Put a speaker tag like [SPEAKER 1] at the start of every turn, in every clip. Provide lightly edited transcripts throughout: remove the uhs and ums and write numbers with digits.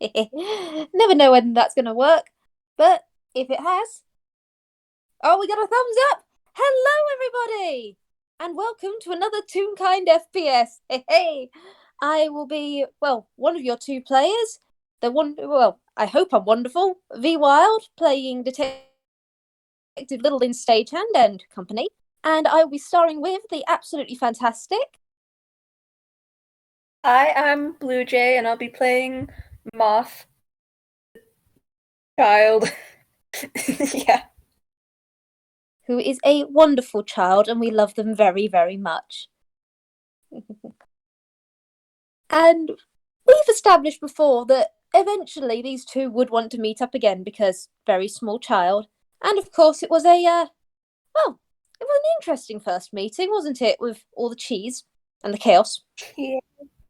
[SPEAKER 1] Never know when that's going to work, but if it has, oh, we got a thumbs up! Hello, everybody, and welcome to another Toonkind FPS. Hey, I will be one of your two players. I hope I'm wonderful. Vwild playing Detective Little Lin Stagehand and company, and I will be starring with the absolutely fantastic.
[SPEAKER 2] Hi, I'm Bluejay, and I'll be playing Moth Child. Yeah.
[SPEAKER 1] Who is a wonderful child, and we love them very, very much. And we've established before that eventually these two would want to meet up again because very small child. And of course, it was it was an interesting first meeting, wasn't it? With all the cheese and the chaos.
[SPEAKER 2] Yeah.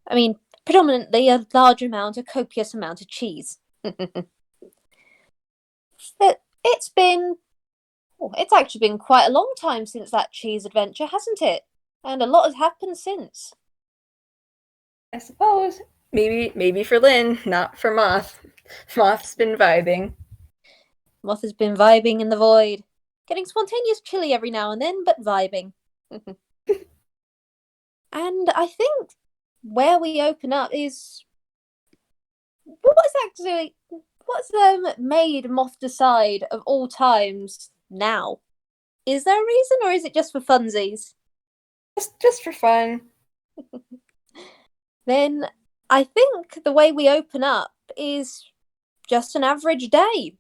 [SPEAKER 1] I mean, predominantly a large amount, a copious amount of cheese. It's been, it's actually been quite a long time since that cheese adventure, hasn't it? And a lot has happened since.
[SPEAKER 2] I suppose. Maybe for Lin, not for Moth. Moth's been vibing.
[SPEAKER 1] Moth has been vibing in the void, getting spontaneous chili every now and then, but vibing. And I think where we open up is what's made Moth decide of all times now? Is there a reason, or is it just for funsies?
[SPEAKER 2] Just for fun.
[SPEAKER 1] Then I think the way we open up is just an average day.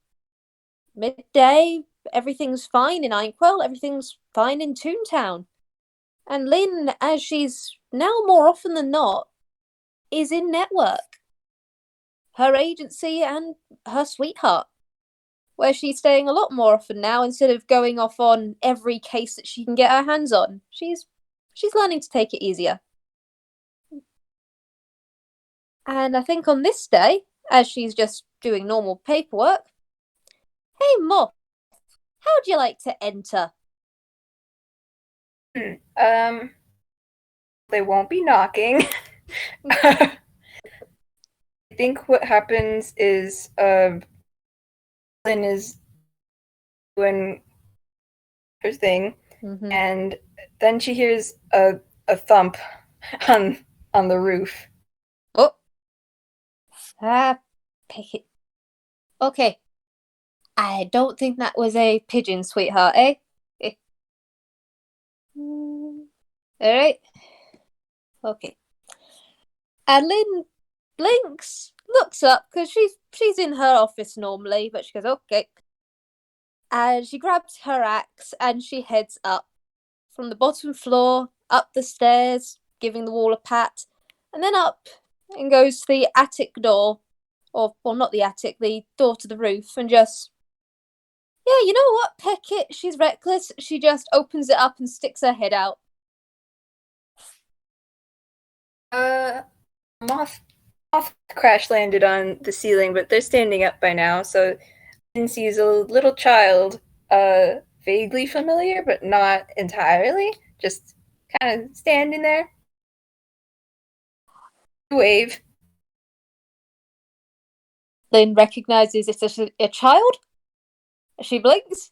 [SPEAKER 1] Midday, everything's fine in Inkwell, everything's fine in Toontown. And Lin, as she's now more often than not, is in network, her agency and her sweetheart, where she's staying a lot more often now instead of going off on every case that she can get her hands on. She's learning to take it easier. And I think on this day, as she's just doing normal paperwork, hey Moth, how'd you like to enter?
[SPEAKER 2] Um, they won't be knocking. I think what happens is Lin is doing her thing,
[SPEAKER 1] Mm-hmm.
[SPEAKER 2] and then she hears a thump on on the roof.
[SPEAKER 1] Oh, pick it. Okay, I don't think that was a pigeon, sweetheart, eh? Eh. All right. Okay. And Lin blinks, looks up because she's in her office normally, but she goes okay, and she grabs her axe and she heads up from the bottom floor, up the stairs, giving the wall a pat, and then up and goes to the attic door, or well, not the attic, the door to the roof, and just yeah, you know what? Peck it. She's reckless. She just opens it up and sticks her head out.
[SPEAKER 2] Uh, Moth crash landed on the ceiling, but they're standing up by now, so Lin sees a little child, vaguely familiar, but not entirely, just kind of standing there. Wave.
[SPEAKER 1] Lynn recognizes it's a child. She blinks.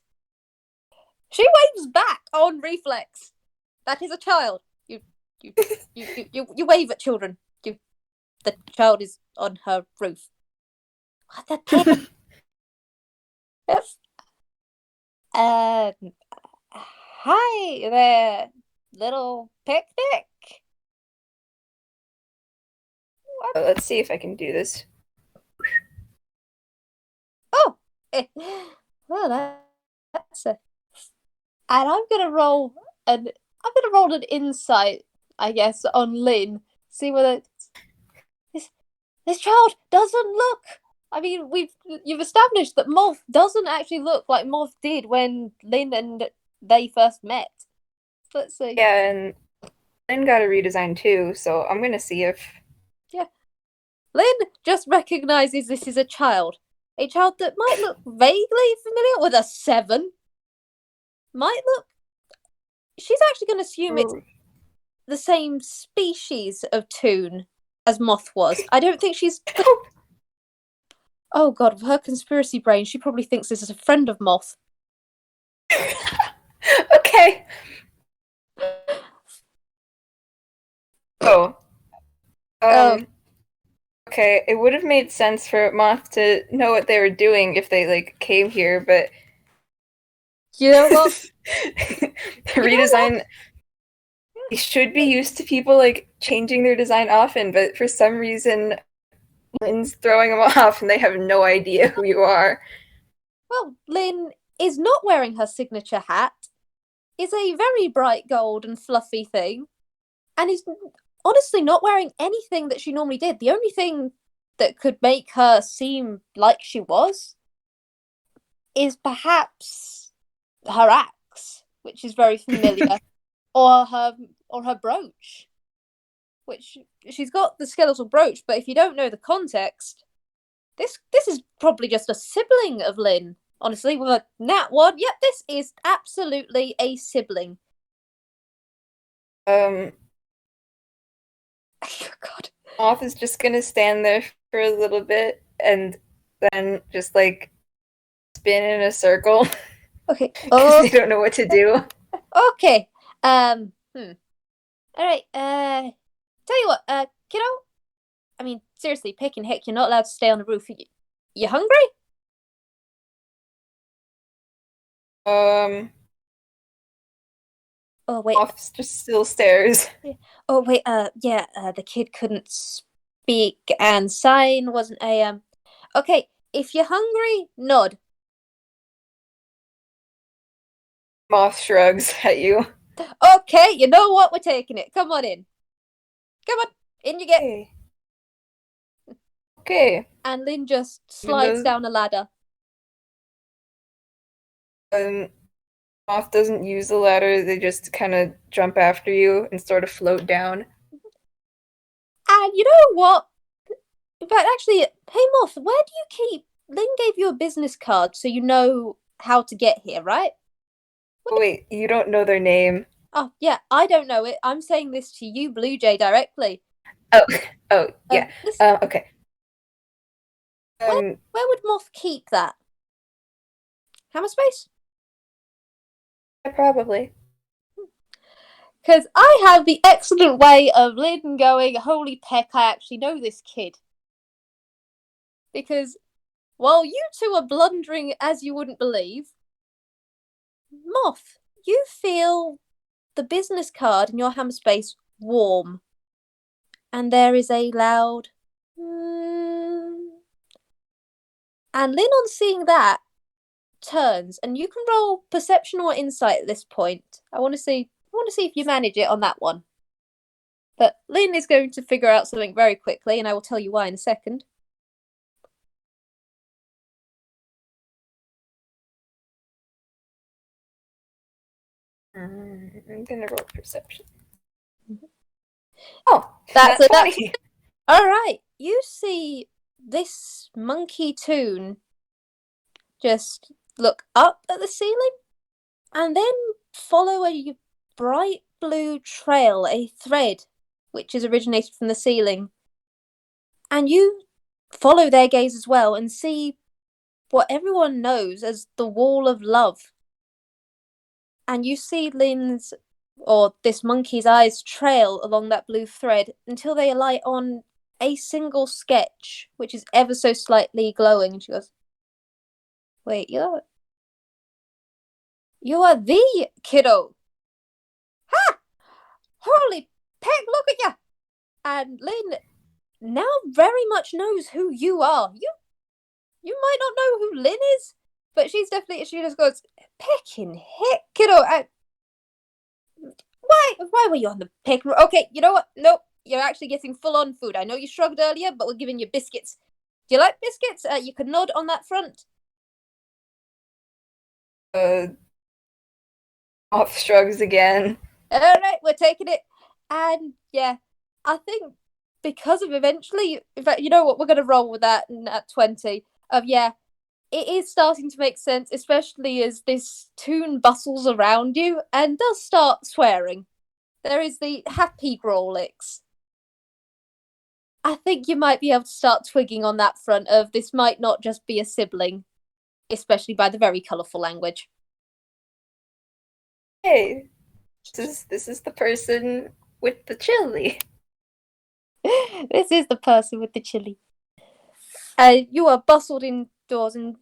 [SPEAKER 1] She waves back on reflex. That is a child. You, you wave at children. The child is on her roof. What the devil? Yes. Um, hi there, little picnic. What?
[SPEAKER 2] Let's see if I can do this.
[SPEAKER 1] Oh, well, that's a. And I'm gonna roll an insight, I guess, on Lynn. See whether this this child doesn't look. I mean, you've established that Moth doesn't actually look like Moth did when Lynn and they first met. Let's see.
[SPEAKER 2] Yeah, and Lin got a redesign too, so I'm gonna see if.
[SPEAKER 1] Yeah, Lynn just recognizes this is a child that might look vaguely familiar with a seven. Might look. She's actually going to assume it's the same species of Toon as Moth was. I don't think she's Oh god, with her conspiracy brain, she probably thinks this is a friend of Moth.
[SPEAKER 2] Okay. Oh.
[SPEAKER 1] Oh,
[SPEAKER 2] Okay, it would have made sense for Moth to know what they were doing if they like came here, but
[SPEAKER 1] you know what? You know what?
[SPEAKER 2] redesign they should be used to people like changing their design often, but for some reason Lynn's throwing them off and they have no idea who you are.
[SPEAKER 1] Well, Lin is not wearing her signature hat. Is a very bright gold and fluffy thing, and is honestly not wearing anything that she normally did. The only thing that could make her seem like she was is perhaps her axe, which is very familiar, or her brooch, which she's got the skeletal brooch. But if you don't know the context, this is probably just a sibling of Lin. Honestly, with a nat one, yep, this is absolutely a sibling.
[SPEAKER 2] Um,
[SPEAKER 1] Oh, God.
[SPEAKER 2] Moth is just gonna stand there for a little bit and then just like spin in a circle
[SPEAKER 1] Okay.
[SPEAKER 2] because they don't know what to do.
[SPEAKER 1] Okay. All right. Tell you what. Kiddo. I mean, seriously, pick and heck. You're not allowed to stay on the roof. You hungry?
[SPEAKER 2] Um,
[SPEAKER 1] Oh wait.
[SPEAKER 2] Moth just still stares.
[SPEAKER 1] Oh wait. Yeah. The kid couldn't speak, and sign wasn't a. Okay. If you're hungry, nod.
[SPEAKER 2] Moth shrugs at you.
[SPEAKER 1] Okay. You know what? We're taking it. Come on in. Come on. In you get.
[SPEAKER 2] Okay. Okay.
[SPEAKER 1] And Lin just
[SPEAKER 2] Even
[SPEAKER 1] slides
[SPEAKER 2] though
[SPEAKER 1] down a ladder.
[SPEAKER 2] Moth doesn't use the ladder, they just kind of jump after you and sort of float down.
[SPEAKER 1] And you know what? But actually, hey Moth, where do you keep? Lin gave you a business card so you know how to get here, right?
[SPEAKER 2] Oh, wait, you don't know their name.
[SPEAKER 1] Oh yeah, I don't know it. I'm saying this to you, Bluejay, directly.
[SPEAKER 2] Oh, oh, yeah.
[SPEAKER 1] Listen,
[SPEAKER 2] Okay.
[SPEAKER 1] where
[SPEAKER 2] Um,
[SPEAKER 1] where would Moth keep that? Hammer space?
[SPEAKER 2] probably.
[SPEAKER 1] Because I have the excellent way of Lin going, holy peck, I actually know this kid. Because while you two are blundering as you wouldn't believe, Moth, you feel the business card in your hammer space warm. And there is a loud. And Lin, on seeing that, turns, and you can roll perception or insight at this point. I want to see. I want to see if you manage it on that one. But Lin is going to figure out something very quickly, and I will tell you why in a second.
[SPEAKER 2] I'm gonna roll perception.
[SPEAKER 1] Mm-hmm.
[SPEAKER 2] Oh,
[SPEAKER 1] that's
[SPEAKER 2] it.
[SPEAKER 1] That's all right. You see this monkey Toon just look up at the ceiling and then follow a bright blue trail, a thread which is originated from the ceiling. And you follow their gaze as well and see what everyone knows as the Wall of Love. And you see Lin's or this monkey's eyes trail along that blue thread until they alight on a single sketch, which is ever so slightly glowing. And she goes, "Wait, you are the kiddo. Ha! Holy peg, look at you!" And Lin now very much knows who you are. You might not know who Lin is, but she just goes, "Pecking heck, kiddo. Why were you on the pick? Okay, you know what? Nope, you're actually getting full on food. I know you shrugged earlier, but we're giving you biscuits. Do you like biscuits? You can nod on that front."
[SPEAKER 2] Uh, Moth shrugs again.
[SPEAKER 1] All right, we're taking it. And yeah, I think because of eventually, in fact, you know what? We're going to roll with that at 20. Yeah, it is starting to make sense, especially as this Toon bustles around you and does start swearing. There is the happy Growlix. I think you might be able to start twigging on that front of this might not just be a sibling, especially by the very colourful language.
[SPEAKER 2] Hey, this is the person with the chili.
[SPEAKER 1] This is the person with the chili. You are bustled indoors, and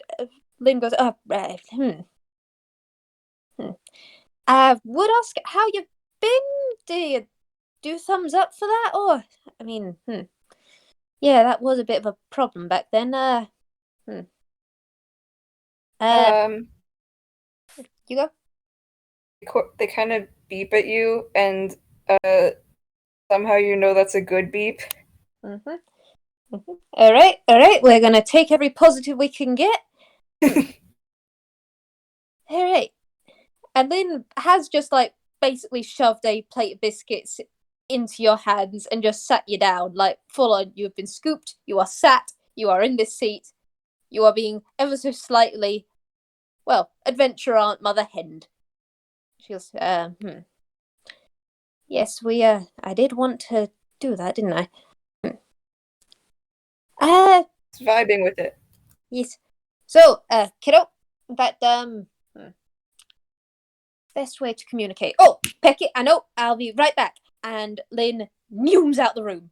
[SPEAKER 1] Lynn goes, would ask how you've been. Do you do thumbs up for that? Or, I mean, yeah, that was a bit of a problem back then. You go.
[SPEAKER 2] They kind of beep at you, and somehow you know that's a good beep.
[SPEAKER 1] All right. We're gonna take every positive we can get. All right. And Lynn has just like basically shoved a plate of biscuits into your hands and just sat you down, like full on. You have been scooped. You are sat. You are in this seat. You are being ever so slightly, well, adventure aunt Mother Hend. She goes, Yes, I did want to do that, didn't I?
[SPEAKER 2] Vibing with it.
[SPEAKER 1] Yes. So, kiddo, that, best way to communicate. Oh, Pecky, I know, I'll be right back. And Lynn neumes out the room.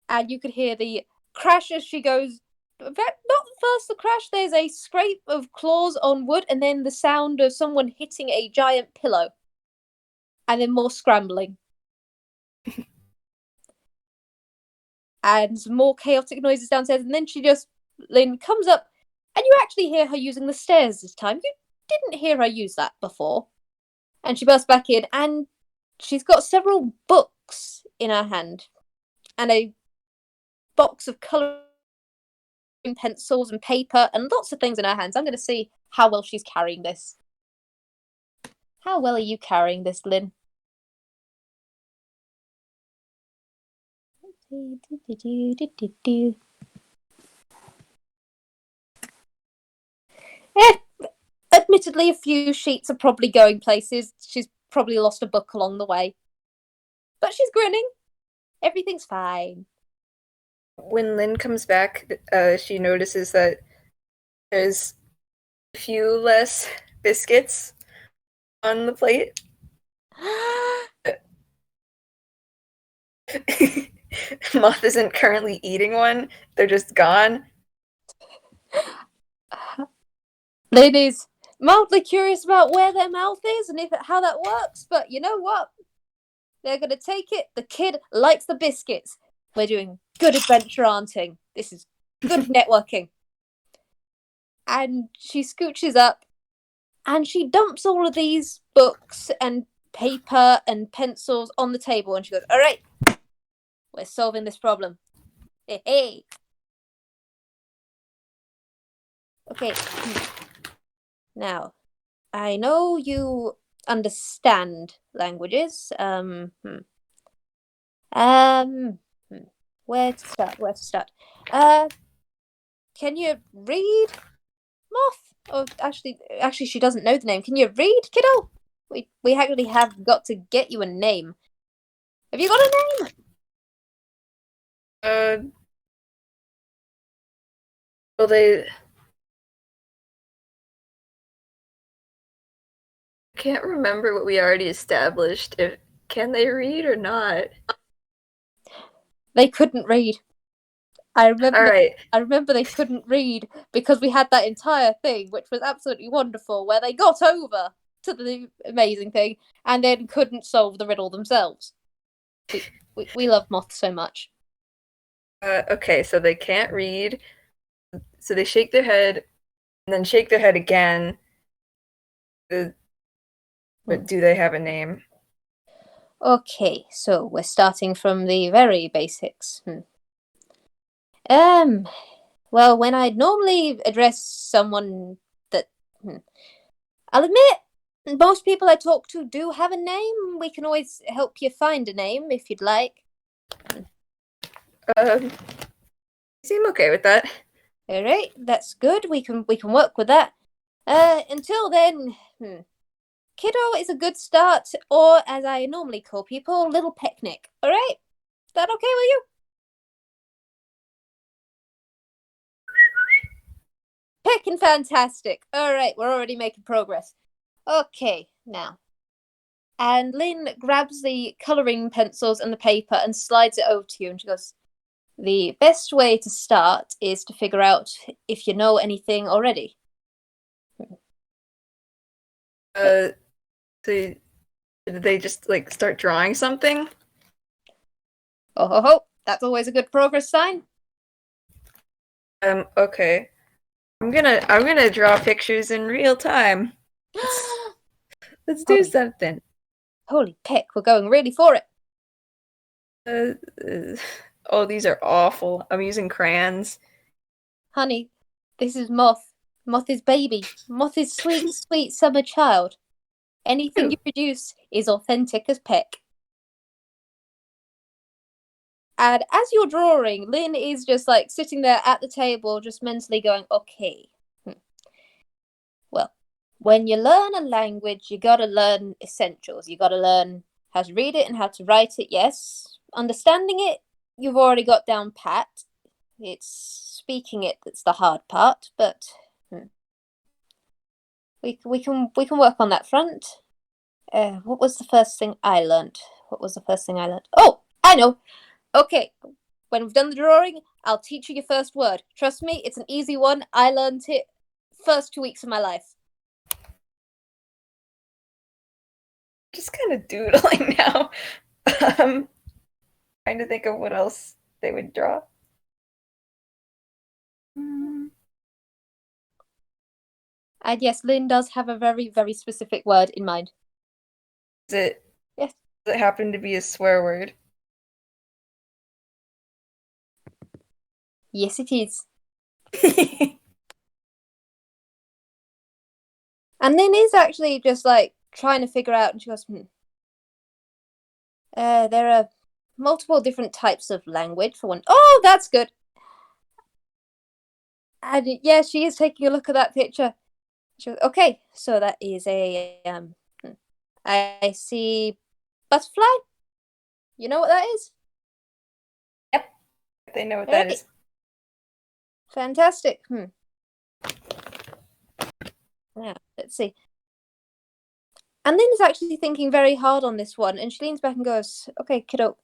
[SPEAKER 1] And you could hear the crash as she goes. Not first the crash, there's a scrape of claws on wood, and then the sound of someone hitting a giant pillow. And then more scrambling. And some more chaotic noises downstairs, and then Lynn comes up, and you actually hear her using the stairs this time. You didn't hear her use that before. And she bursts back in, and she's got several books in her hand, and a box of colouring pencils and paper, and lots of things in her hands. I'm going to see how well she's carrying this. How well are you carrying this, Lynn? Admittedly, a few sheets are probably going places. She's probably lost a book along the way. But she's grinning. Everything's fine.
[SPEAKER 2] When Lynn comes back, she notices that there's a few less biscuits on the plate. Moth isn't currently eating one. They're just gone.
[SPEAKER 1] Ladies, mildly curious about where their mouth is and how that works, but you know what? They're going to take it. The kid likes the biscuits. We're doing good adventure aunting. This is good networking. And she scooches up and she dumps all of these books and paper and pencils on the table, and she goes, all right, we're solving this problem. Hey. Okay. Now, I know you understand languages. Where to start? Can you read, Moth? Oh, actually, she doesn't know the name. Can you read, kiddo? We actually have got to get you a name. Have you got a
[SPEAKER 2] name? Well, I can't remember what we already established. Can they read or not?
[SPEAKER 1] They couldn't read. I remember.
[SPEAKER 2] All right.
[SPEAKER 1] I remember they couldn't read because we had that entire thing, which was absolutely wonderful, where they got over to the amazing thing and then couldn't solve the riddle themselves. We love Moth so much.
[SPEAKER 2] Okay, so they can't read. So they shake their head and then shake their head again. But do they have a name?
[SPEAKER 1] Okay, so we're starting from the very basics. Well, when I normally address someone that... I'll admit, most people I talk to do have a name. We can always help you find a name if you'd like.
[SPEAKER 2] Seem okay with that.
[SPEAKER 1] All right, that's good. We can work with that. Until then, kiddo is a good start, or as I normally call people, little picnic. All right? Is that okay with you? Picking fantastic. All right, we're already making progress. Okay, now. And Lynn grabs the colouring pencils and the paper and slides it over to you, and she goes, the best way to start is to figure out if you know anything already.
[SPEAKER 2] So did they just like start drawing something?
[SPEAKER 1] Oh ho ho, that's always a good progress sign.
[SPEAKER 2] Okay. I'm gonna draw pictures in real time. Let's do something.
[SPEAKER 1] Holy pick, we're going really for it.
[SPEAKER 2] Oh, these are awful. I'm using crayons.
[SPEAKER 1] Honey, this is Moth. Moth is baby. Moth is sweet, sweet summer child. Anything you produce is authentic as Peck. And as you're drawing, Lynn is just like sitting there at the table, just mentally going, okay. Well, when you learn a language, you gotta learn essentials. You gotta learn how to read it and how to write it, yes. Understanding it, you've already got down pat. It's speaking it that's the hard part, but we can work on that front. What was the first thing I learned? Oh, I know. Okay, when we've done the drawing, I'll teach you your first word. Trust me, it's an easy one. I learned it first 2 weeks of my life.
[SPEAKER 2] Just kind of doodling now. Trying to think of what else they would draw.
[SPEAKER 1] And yes, Lynn does have a very, very specific word in mind.
[SPEAKER 2] Does it?
[SPEAKER 1] Yes.
[SPEAKER 2] Does it happen to be a swear word?
[SPEAKER 1] Yes, it is. And Lynn is actually just like trying to figure out, and she goes, there are multiple different types of language for one. Oh, that's good. And yeah, she is taking a look at that picture. She goes, okay, so that is a I see butterfly. You know what that is?
[SPEAKER 2] Yep, they know what
[SPEAKER 1] All
[SPEAKER 2] that
[SPEAKER 1] right.
[SPEAKER 2] is.
[SPEAKER 1] Fantastic. Now, let's see. And Lynn is actually thinking very hard on this one, and she leans back and goes, okay, kiddo.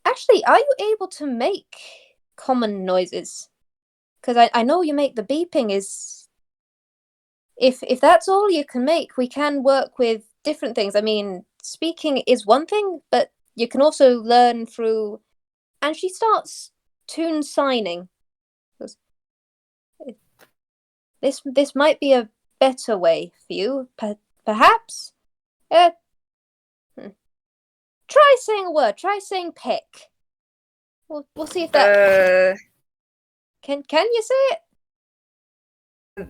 [SPEAKER 1] Actually, are you able to make common noises? Because I know you make the beeping is if that's all you can make, we can work with different things. I mean, speaking is one thing, but you can also learn through. And she starts tune signing. This might be a better way for you, perhaps. Try saying a word. Try saying pick. We'll see if that can you say it?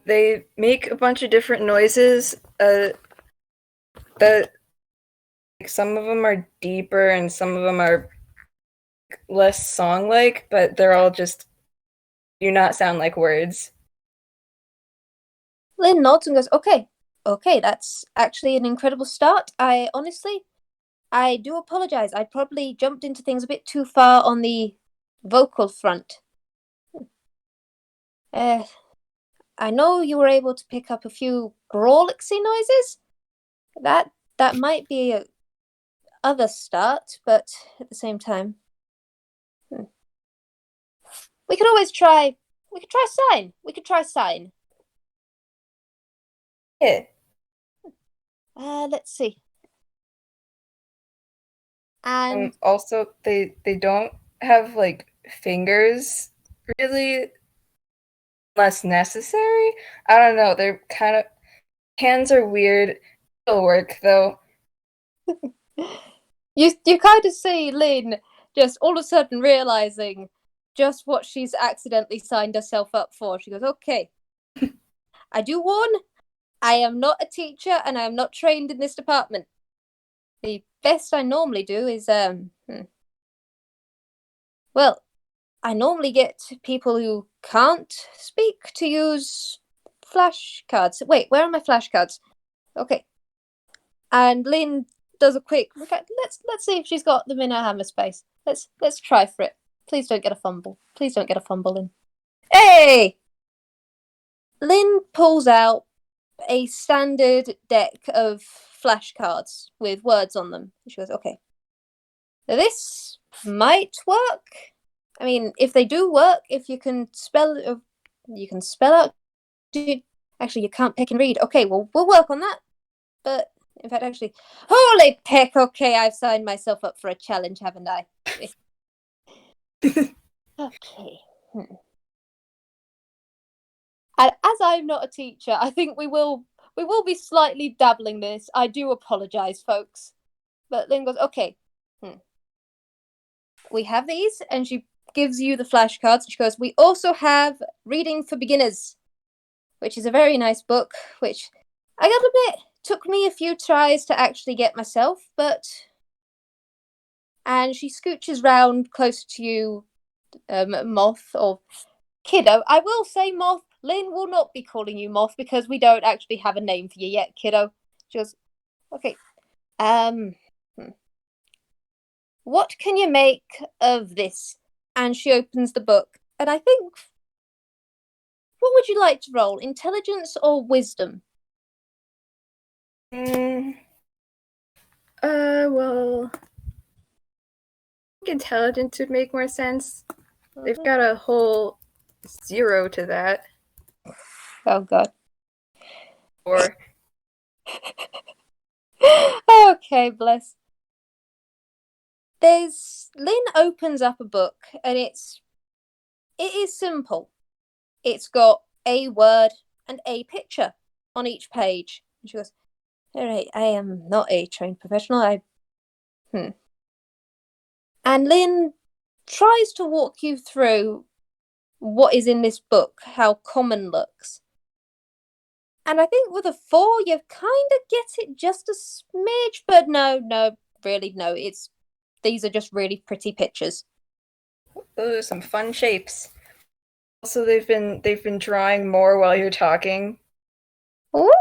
[SPEAKER 2] They make a bunch of different noises. That like, some of them are deeper and some of them are less song-like, but they're all just do not sound like words.
[SPEAKER 1] Lynn nods and goes, okay, that's actually an incredible start. I do apologize. I probably jumped into things a bit too far on the vocal front. I know you were able to pick up a few Brawlixy noises. That might be a other start, but at the same time, we could always try. We could try sign. We could try sign.
[SPEAKER 2] Yeah.
[SPEAKER 1] Let's see. And
[SPEAKER 2] Also, they don't have like fingers really, unless necessary. I don't know. They're kind of hands are weird. It'll work though.
[SPEAKER 1] you kind of see Lynn just all of a sudden realizing just what she's accidentally signed herself up for. She goes, okay. I do warn, I am not a teacher and I am not trained in this department. The best I normally do is well, I normally get people who can't speak to use flashcards. Wait, where are my flashcards? Okay. And Lynn does a quick. Okay, let's see if she's got them in her hammer space. Let's try for it. Please don't get a fumble. Please don't get a fumble in. Hey! Lynn pulls out a standard deck of flashcards with words on them. She goes, okay, this might work. I mean, if they do work, if you can spell out. Actually, you can't pick and read. Okay, well, we'll work on that. But in fact, actually, holy pick! Okay, I've signed myself up for a challenge, haven't I? Okay. And as I'm not a teacher, I think we will be slightly dabbling this. I do apologize, folks. But Lynn goes, okay. We have these, and she gives you the flashcards. She goes, we also have Reading for Beginners, which is a very nice book, which I gotta admit took me a few tries to actually get myself, but. And she scooches round closer to you, Moth, or Kiddo. I will say Moth. Lynn will not be calling you Moth because we don't actually have a name for you yet, Kiddo. She goes, okay. What can you make of this? And she opens the book. And I think, what would you like to roll? Intelligence or wisdom?
[SPEAKER 2] Well, I think intelligence would make more sense. They've got a whole 0 to that.
[SPEAKER 1] Oh, God.
[SPEAKER 2] Or
[SPEAKER 1] okay, bless. Lynn opens up a book, and it is simple. It's got a word and a picture on each page. And she goes, all right, I am not a trained professional. And Lynn tries to walk you through what is in this book, how common looks. And I think with a 4, you kind of get it just a smidge, but no, really, no. These are just really pretty pictures.
[SPEAKER 2] those are some fun shapes. Also, they've been drawing more while you're talking.
[SPEAKER 1] Ooh.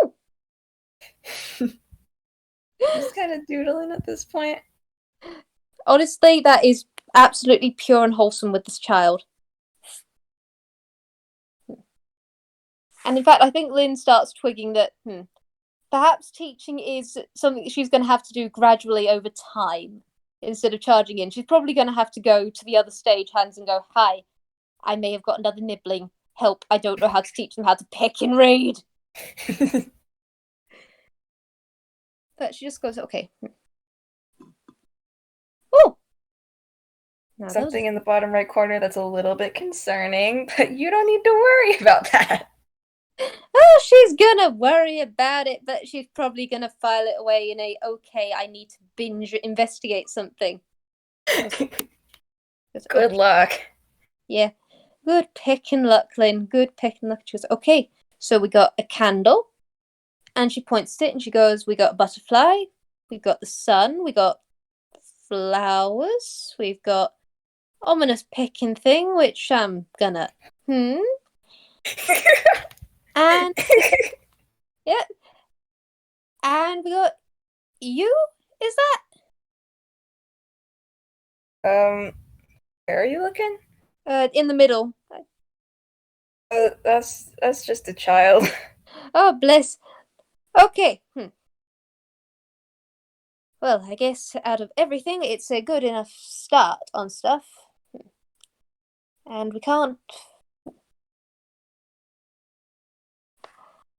[SPEAKER 2] Just kind of doodling at this point.
[SPEAKER 1] Honestly, that is absolutely pure and wholesome with this child. And in fact, I think Lynn starts twigging that perhaps teaching is something she's going to have to do gradually over time instead of charging in. She's probably going to have to go to the other stagehands and go, hi, I may have got another nibbling. Help, I don't know how to teach them how to pick and read. But she just goes, okay. Oh!
[SPEAKER 2] Something in the bottom right corner that's a little bit concerning, but you don't need to worry about that.
[SPEAKER 1] Oh, she's gonna worry about it, but she's probably gonna file it away in a, okay, I need to binge investigate something.
[SPEAKER 2] Good luck.
[SPEAKER 1] Yeah. Good picking luck, Lynn. Good picking luck. She goes, okay, so we got a candle. And she points to it and she goes, we got a butterfly, we've got the sun, we got flowers, we've got ominous picking thing, which I'm gonna and yeah. And we got you? Is
[SPEAKER 2] that? Where are you looking?
[SPEAKER 1] In the middle.
[SPEAKER 2] That's just a child.
[SPEAKER 1] Oh, bless. Okay. Well, I guess out of everything, it's a good enough start on stuff. And we can't.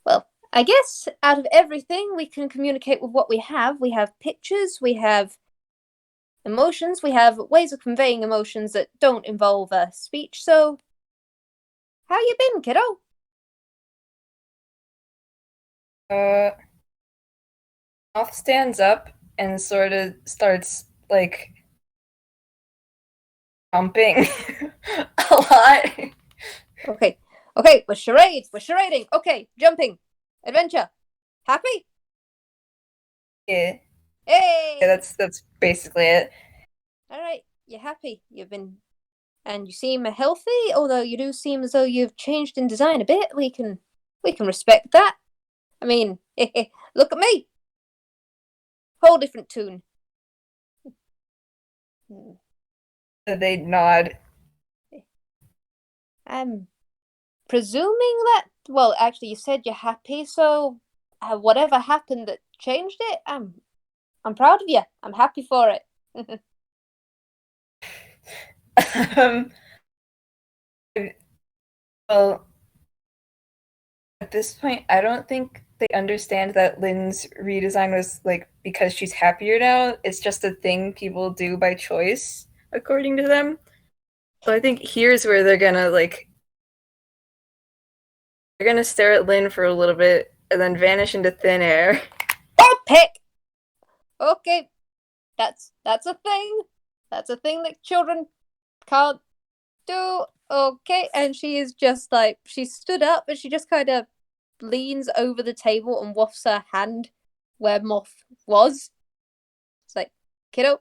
[SPEAKER 1] Well, I guess out of everything, we can communicate with what we have. We have pictures, we have emotions, we have ways of conveying emotions that don't involve speech. So, how you been, kiddo?
[SPEAKER 2] Moth stands up and sort of starts like jumping a lot.
[SPEAKER 1] Okay, we're charades, we're charading. Okay, jumping, adventure, happy.
[SPEAKER 2] Yeah.
[SPEAKER 1] Hey.
[SPEAKER 2] Yeah, that's basically it.
[SPEAKER 1] All right, you're happy. You've been, and you seem healthy. Although you do seem as though you've changed in design a bit. We can respect that. I mean, Look at me. Whole different tune.
[SPEAKER 2] They nod.
[SPEAKER 1] I'm presuming that. Well, actually, you said you're happy, so whatever happened that changed it, I'm proud of you. I'm happy for it.
[SPEAKER 2] um, well, at this point, I don't think they understand that Lynn's redesign was like because she's happier now. It's just a thing people do by choice, according to them. So I think here's where they're gonna stare at Lynn for a little bit and then vanish into thin air.
[SPEAKER 1] Oh, pick. Okay, that's a thing. That's a thing that children can't do. Okay, and she is just like she stood up, and she just kind of leans over the table and wafts her hand where Moth was. It's like, kiddo.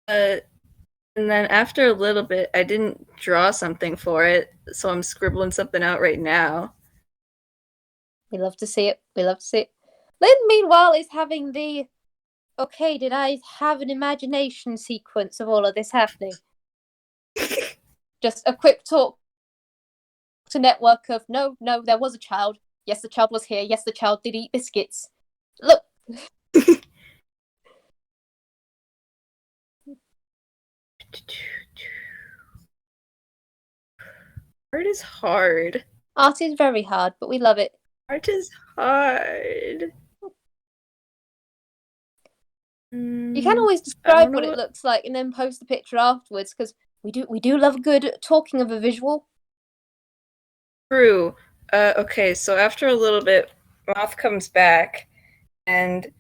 [SPEAKER 2] And then after a little bit, I didn't draw something for it, so I'm scribbling something out right now.
[SPEAKER 1] We love to see it. We love to see it. Lynn, meanwhile, is having the okay, did I have an imagination sequence of all of this happening? Just a quick talk to network of no, there was a child. Yes, the child was here. Yes, the child did eat biscuits. Look.
[SPEAKER 2] Art is hard.
[SPEAKER 1] Art is very hard, but we love it.
[SPEAKER 2] Art is hard.
[SPEAKER 1] You can always describe what it looks like and then post the picture afterwards, because we do love good talking of a visual.
[SPEAKER 2] True. Okay, so after a little bit, Moth comes back, and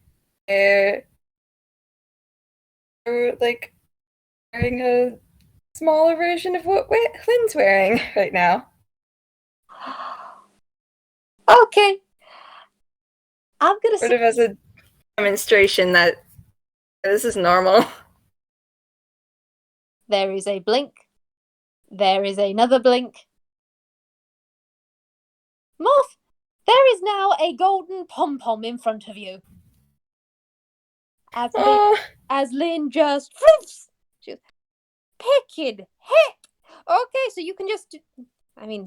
[SPEAKER 2] they're like wearing a smaller version of what Lynn's wearing right now.
[SPEAKER 1] Okay. I'm gonna
[SPEAKER 2] sort of as a demonstration that this is normal.
[SPEAKER 1] There is a blink. There is another blink. Moth, there is now a golden pom-pom in front of you. As Lynn just she's picking heck. Okay, so you can just I mean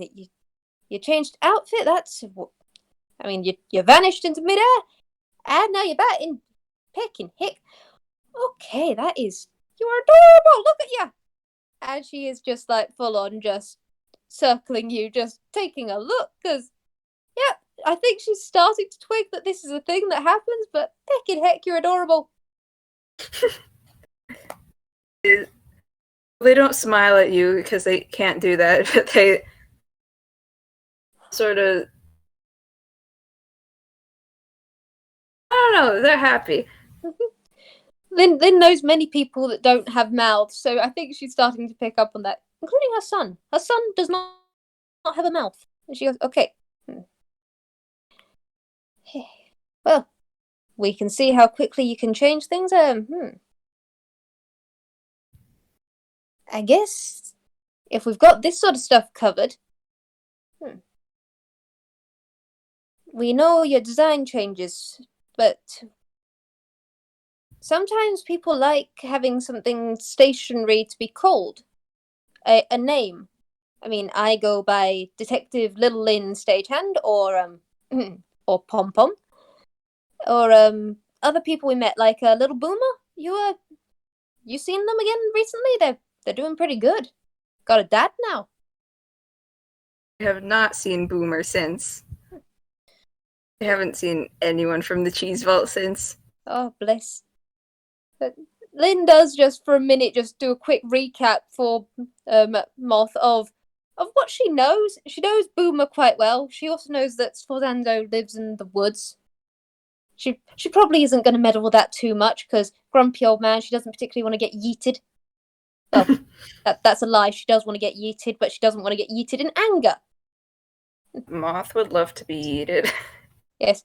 [SPEAKER 1] you changed outfit, that's I mean you vanished into midair and now you're back in picking heck. Okay, that is you're adorable, look at you. And she is just like full on just circling you, just taking a look, because yeah, I think she's starting to twig that this is a thing that happens, but picking heck, you're adorable.
[SPEAKER 2] They don't smile at you because they can't do that, but they sort of I don't know, they're happy.
[SPEAKER 1] Lynn knows many people that don't have mouths, so I think she's starting to pick up on that, including her son. Her son does not have a mouth. And she goes, okay. Well, we can see how quickly you can change things. I guess if we've got this sort of stuff covered, we know your design changes, but sometimes people like having something stationary to be called. A name. I mean, I go by Detective Little Lin Stagehand, or or Pom Pom, or other people we met like Little Boomer. You seen them again recently? They're doing pretty good. Got a dad now.
[SPEAKER 2] I have not seen Boomer since. I haven't seen anyone from the Cheese Vault since.
[SPEAKER 1] Oh, bless. But Lynn does just for a minute just do a quick recap for Moth of what she knows. She knows Boomer quite well. She also knows that Sforzando lives in the woods. She probably isn't going to meddle with that too much because grumpy old man. She doesn't particularly want to get yeeted. Well, that's a lie. She does want to get yeeted, but she doesn't want to get yeeted in anger.
[SPEAKER 2] Moth would love to be yeeted.
[SPEAKER 1] Yes.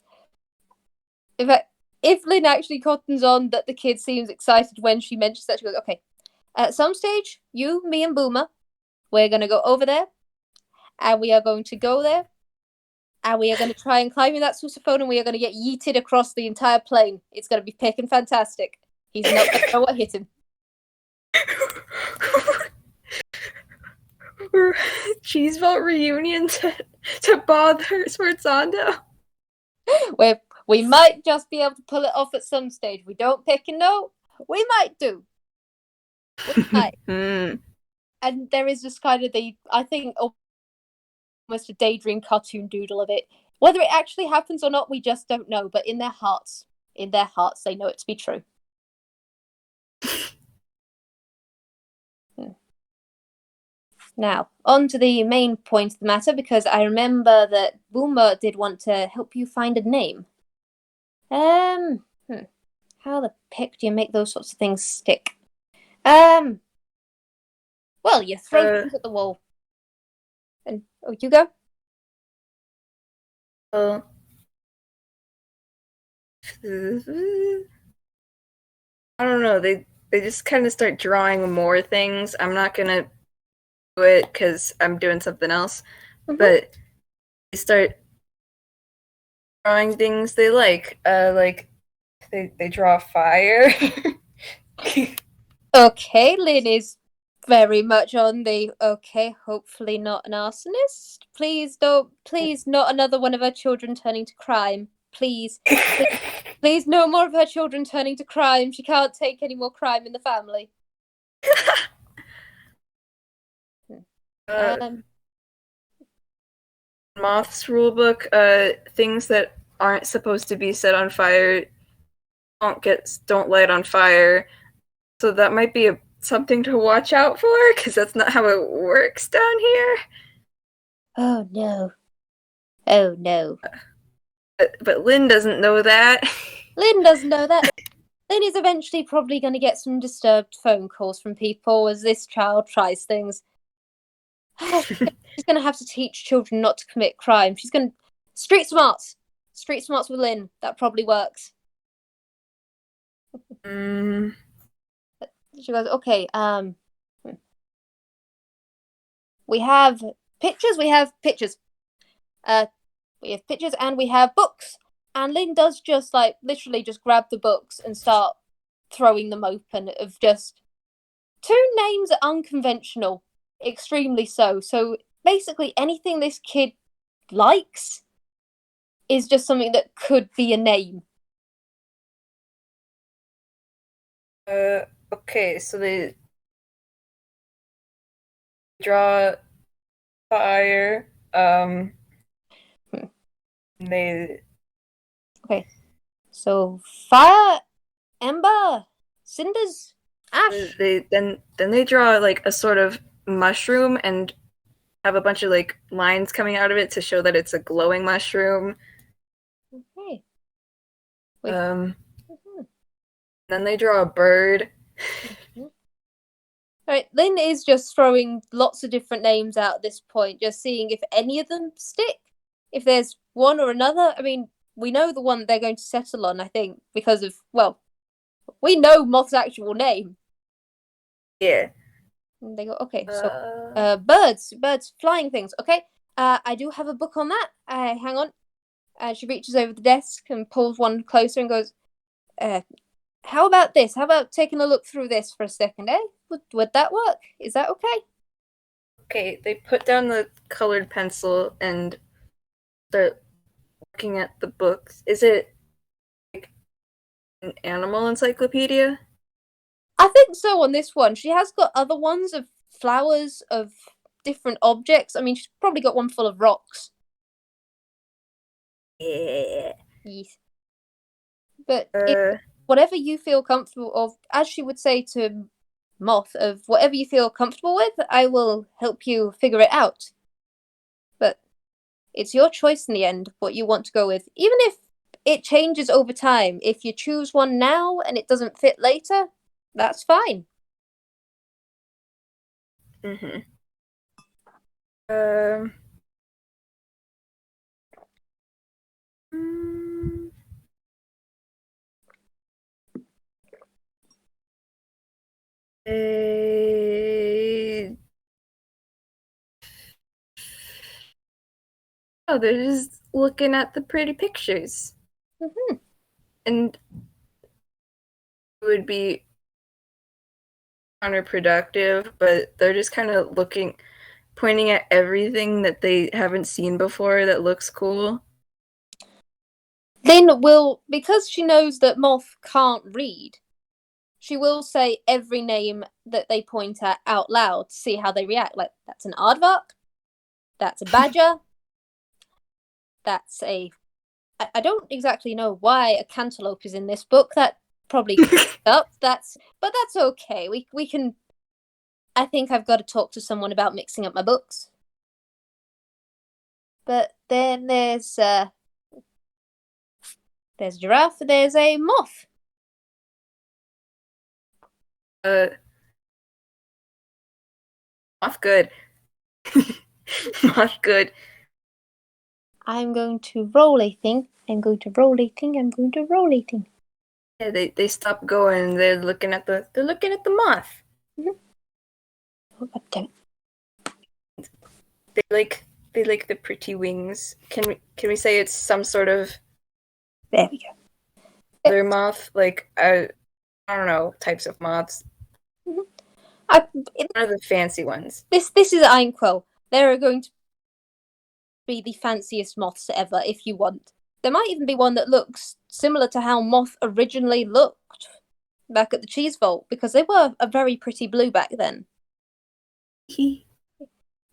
[SPEAKER 1] In fact, if Lynn actually cottons on that the kid seems excited when she mentions that, she goes, okay, at some stage, you, me, and Boomer, we're going to go over there, and we are going to go there, And we are going to try and climb in that sousaphone, and we are going to get yeeted across the entire plane. It's going to be picking fantastic. He's not going to know what hit him.
[SPEAKER 2] Cheese Vault reunion to bother Sforzando.
[SPEAKER 1] We might just be able to pull it off at some stage. We don't pick a note. We might do. We might. And there is this kind of I think almost a daydream cartoon doodle of it. Whether it actually happens or not, we just don't know. But in their hearts, they know it to be true. Now, on to the main point of the matter, because I remember that Boomer did want to help you find a name. How the pick do you make those sorts of things stick? Well, you throw things at the wall. And you go.
[SPEAKER 2] I don't know. They just kind of start drawing more things. I'm not gonna do it because I'm doing something else. But they start drawing things they like. They draw fire.
[SPEAKER 1] Okay, Lin is very much on the hopefully not an arsonist. Please not another one of her children turning to crime. Please, no more of her children turning to crime. She can't take any more crime in the family.
[SPEAKER 2] Moth's rulebook, things that aren't supposed to be set on fire don't light on fire. So that might be something to watch out for, because that's not how it works down here.
[SPEAKER 1] Oh no.
[SPEAKER 2] But Lin doesn't know that.
[SPEAKER 1] Lin doesn't know that. Lin is eventually probably going to get some disturbed phone calls from people as this child tries things. She's going to have to teach children not to commit crime. She's going to... Street smarts with Lin. That probably works. She goes, okay, we have pictures, we have pictures and we have books. And Lin does just literally just grab the books and start throwing them open of just two names are unconventional, extremely so. So basically anything this kid likes is just something that could be a name.
[SPEAKER 2] Okay, so they draw fire. They...
[SPEAKER 1] Okay. So fire, ember, cinders, ash.
[SPEAKER 2] Then they draw a sort of mushroom and have a bunch of lines coming out of it to show that it's a glowing mushroom.
[SPEAKER 1] Okay.
[SPEAKER 2] Then they draw a bird.
[SPEAKER 1] Alright, Lin is just throwing lots of different names out at this point, just seeing if any of them stick. If there's one or another. I mean, we know the one they're going to settle on, I think, because of, we know Moth's actual name.
[SPEAKER 2] Yeah.
[SPEAKER 1] And they go, okay, so birds, flying things. Okay, I do have a book on that. Hang on. She reaches over the desk and pulls one closer and goes, how about this? How about taking a look through this for a second, eh? Would that work? Is that okay?
[SPEAKER 2] Okay, they put down the colored pencil and start looking at the books. Is it an animal encyclopedia?
[SPEAKER 1] I think so on this one. She has got other ones of flowers, of different objects. I mean, she's probably got one full of rocks.
[SPEAKER 2] Yeah.
[SPEAKER 1] Yes. But whatever you feel comfortable of, as she would say to Moth, of whatever you feel comfortable with, I will help you figure it out. But it's your choice in the end, what you want to go with. Even if it changes over time, if you choose one now and it doesn't fit later, that's fine.
[SPEAKER 2] Oh, they're just looking at the pretty pictures.
[SPEAKER 1] Mm-hmm.
[SPEAKER 2] And it would be counterproductive, but they're just kind of pointing at everything that they haven't seen before that looks cool.
[SPEAKER 1] Lin will, because she knows that Moth can't read, she will say every name that they point at out loud to see how they react. Like, that's an aardvark, that's a badger, that's a. I don't exactly know why a cantaloupe is in this book. That probably up. But that's okay. We can. I think I've got to talk to someone about mixing up my books. But then there's a giraffe. There's a moth.
[SPEAKER 2] Moth good. Moth good.
[SPEAKER 1] I'm going to roll a thing. I'm going to roll a thing. I'm going to roll a thing.
[SPEAKER 2] Yeah, they stop going. They're looking at the moth.
[SPEAKER 1] Mm-hmm. Oh, damn it.
[SPEAKER 2] They like the pretty wings. Can we say it's some sort of
[SPEAKER 1] There we go.
[SPEAKER 2] other moth? Like I don't know types of moths.
[SPEAKER 1] Mm-hmm.
[SPEAKER 2] One of the fancy ones.
[SPEAKER 1] This is Einquell. There are going to be the fanciest moths ever if you want. There might even be one that looks similar to how Moth originally looked back at the Cheese Vault, because they were a very pretty blue back then.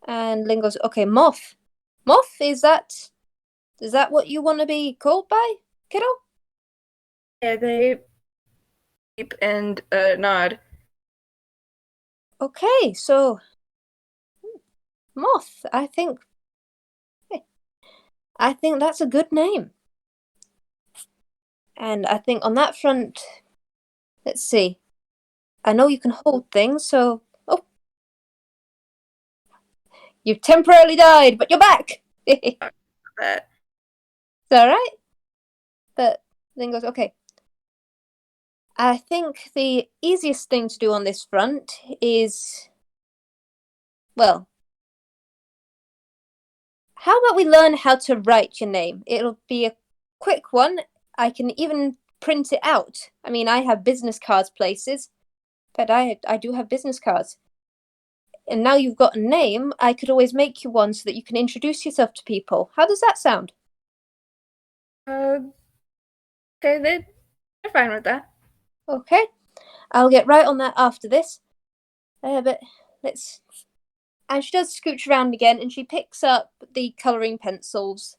[SPEAKER 1] And Lin goes, okay, Moth. Moth, is that what you want to be called by, kiddo?
[SPEAKER 2] Yeah, they peep and nod.
[SPEAKER 1] Okay, so Moth, I think that's a good name. And I think on that front, let's see. I know you can hold things, so you've temporarily died, but you're back. It's
[SPEAKER 2] That
[SPEAKER 1] all right. But then goes, okay. I think the easiest thing to do on this front is, well, how about we learn how to write your name? It'll be a quick one. I can even print it out. I mean, I have business cards places, but I do have business cards. And now you've got a name, I could always make you one so that you can introduce yourself to people. How does that sound?
[SPEAKER 2] okay, they're fine with that.
[SPEAKER 1] Okay, I'll get right on that after this. But let's. And she does scooch around again, and she picks up the colouring pencils.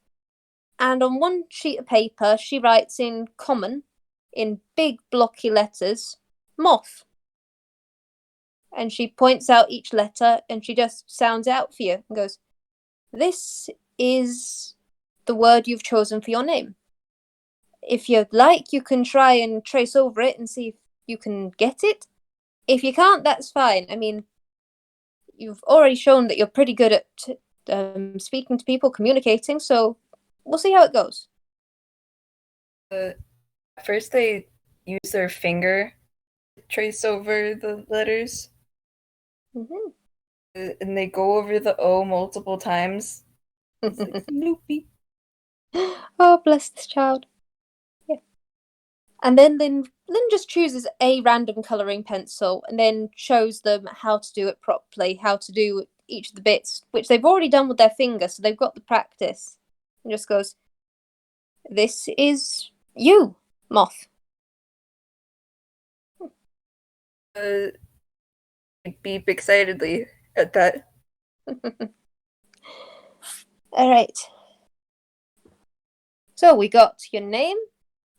[SPEAKER 1] And on one sheet of paper, she writes in common, in big blocky letters, Moth. And she points out each letter, and she just sounds out for you and goes, "This is the word you've chosen for your name. If you'd like, you can try and trace over it and see if you can get it. If you can't, that's fine. I mean, you've already shown that you're pretty good at speaking to people, communicating, so we'll see how it goes."
[SPEAKER 2] First, they use their finger to trace over the letters.
[SPEAKER 1] Mm-hmm.
[SPEAKER 2] And they go over the O multiple times. It's like, Snoopy.
[SPEAKER 1] Oh, bless this child. Yeah. And then Lin just chooses a random colouring pencil and then shows them how to do it properly, how to do each of the bits, which they've already done with their finger, so they've got the practice. And just goes, "This is you, Moth."
[SPEAKER 2] Beep excitedly at that.
[SPEAKER 1] All right. So we got your name,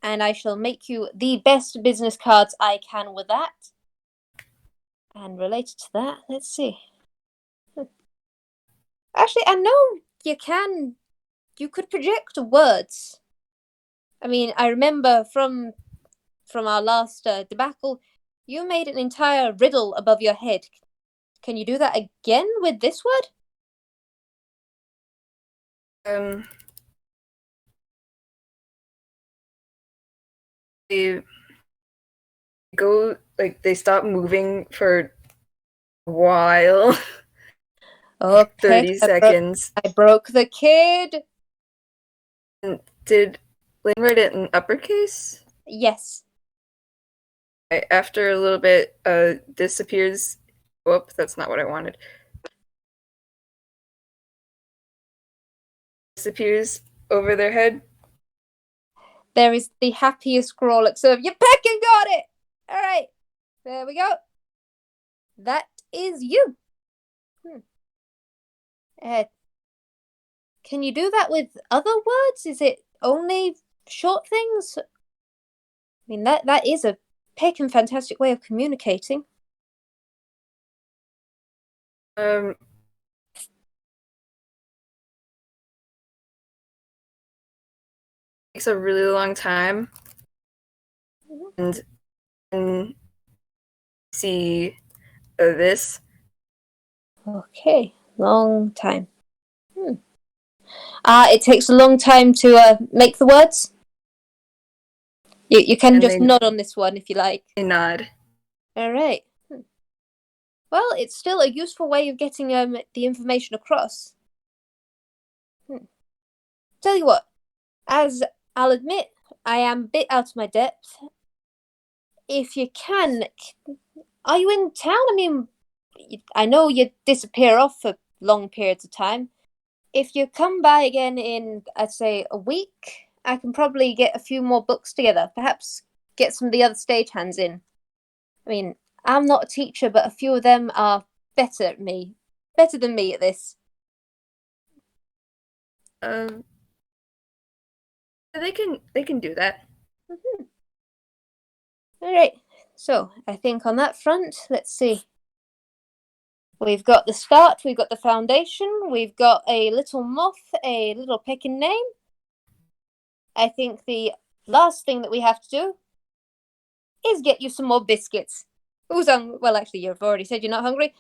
[SPEAKER 1] and I shall make you the best business cards I can with that. And related to that, let's see. Actually, I know you could project words. I mean, I remember from our last debacle, you made an entire riddle above your head. Can you do that again with this word?
[SPEAKER 2] They go like they stop moving for a while.
[SPEAKER 1] Okay,
[SPEAKER 2] 30 seconds.
[SPEAKER 1] I broke the kid.
[SPEAKER 2] Did Lynn write it in uppercase?
[SPEAKER 1] Yes.
[SPEAKER 2] After a little bit, disappears. Whoop, that's not what I wanted. Disappears over their head.
[SPEAKER 1] There is the happiest Grawlix of you pecking got it! Alright. There we go. That is you. Can you do that with other words? Is it only short things? I mean, that is a peckin' fantastic way of communicating.
[SPEAKER 2] Takes a really long time, and see this.
[SPEAKER 1] Okay, long time. It takes a long time to make the words. You can and just nod on this one if you like.
[SPEAKER 2] They nod.
[SPEAKER 1] All right. Well, it's still a useful way of getting the information across. Tell you what, as I'll admit, I am a bit out of my depth. If you can, are you in town? I mean, I know you disappear off for long periods of time. If you come by again in, I'd say, a week, I can probably get a few more books together. Perhaps get some of the other stagehands in. I mean, I'm not a teacher, but a few of them are better than me at this.
[SPEAKER 2] They can do that.
[SPEAKER 1] Mm-hmm. All right. So I think on that front, let's see. We've got the start, we've got the foundation, we've got a little moth, a little pecking name. I think the last thing that we have to do is get you some more biscuits. Who's hungry? Well, actually, you've already said you're not hungry.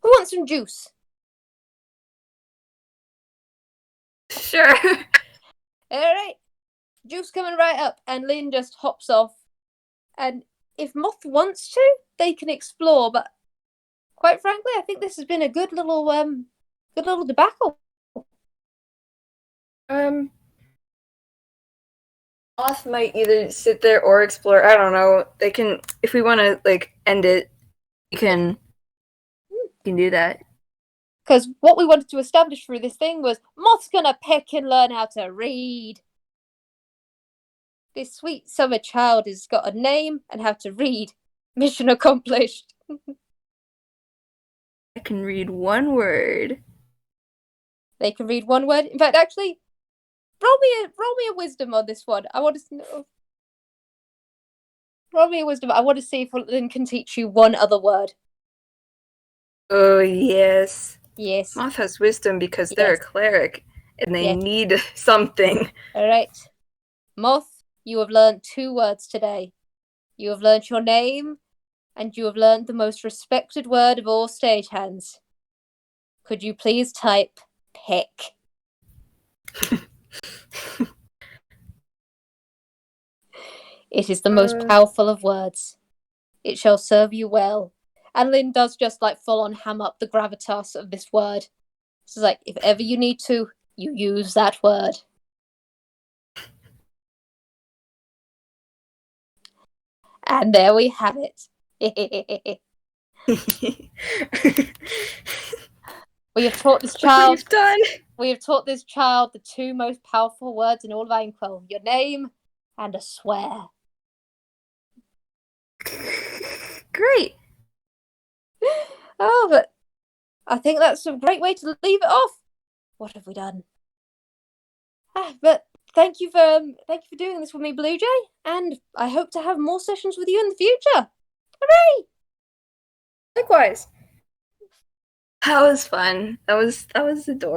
[SPEAKER 1] Who wants some juice?
[SPEAKER 2] Sure.
[SPEAKER 1] All right. Juice coming right up. And Lynn just hops off. And if Moth wants to, they can explore. But quite frankly, I think this has been a good little debacle.
[SPEAKER 2] Moth might either sit there or explore. I don't know. They can, if we want to like end it, you can do that.
[SPEAKER 1] Because what we wanted to establish through this thing was Moth's gonna peck and learn how to read. This sweet summer child has got a name and how to read. Mission accomplished.
[SPEAKER 2] I can read one word.
[SPEAKER 1] They can read one word. In fact, actually, roll me a wisdom on this one. I want to know. Roll me a wisdom. I want to see if Lynn can teach you one other word.
[SPEAKER 2] Oh yes.
[SPEAKER 1] Yes.
[SPEAKER 2] Moth has wisdom because they're a cleric and they need something.
[SPEAKER 1] All right. Moth, you have learned 2 words today. You have learned your name, and you have learned the most respected word of all stagehands. Could you please type peck? It is the most powerful of words. It shall serve you well. And Lynn does just like full on ham up the gravitas of this word. It's like, if ever you need to, you use that word. And there we have it. We have taught this child. We have taught this child the 2 most powerful words in all of Inkwell: your name and a swear.
[SPEAKER 2] Great.
[SPEAKER 1] Oh, but I think that's a great way to leave it off. What have we done? But thank you for doing this with me, Bluejay, and I hope to have more sessions with you in the future. Hooray!
[SPEAKER 2] Likewise. That was fun. That was adorable.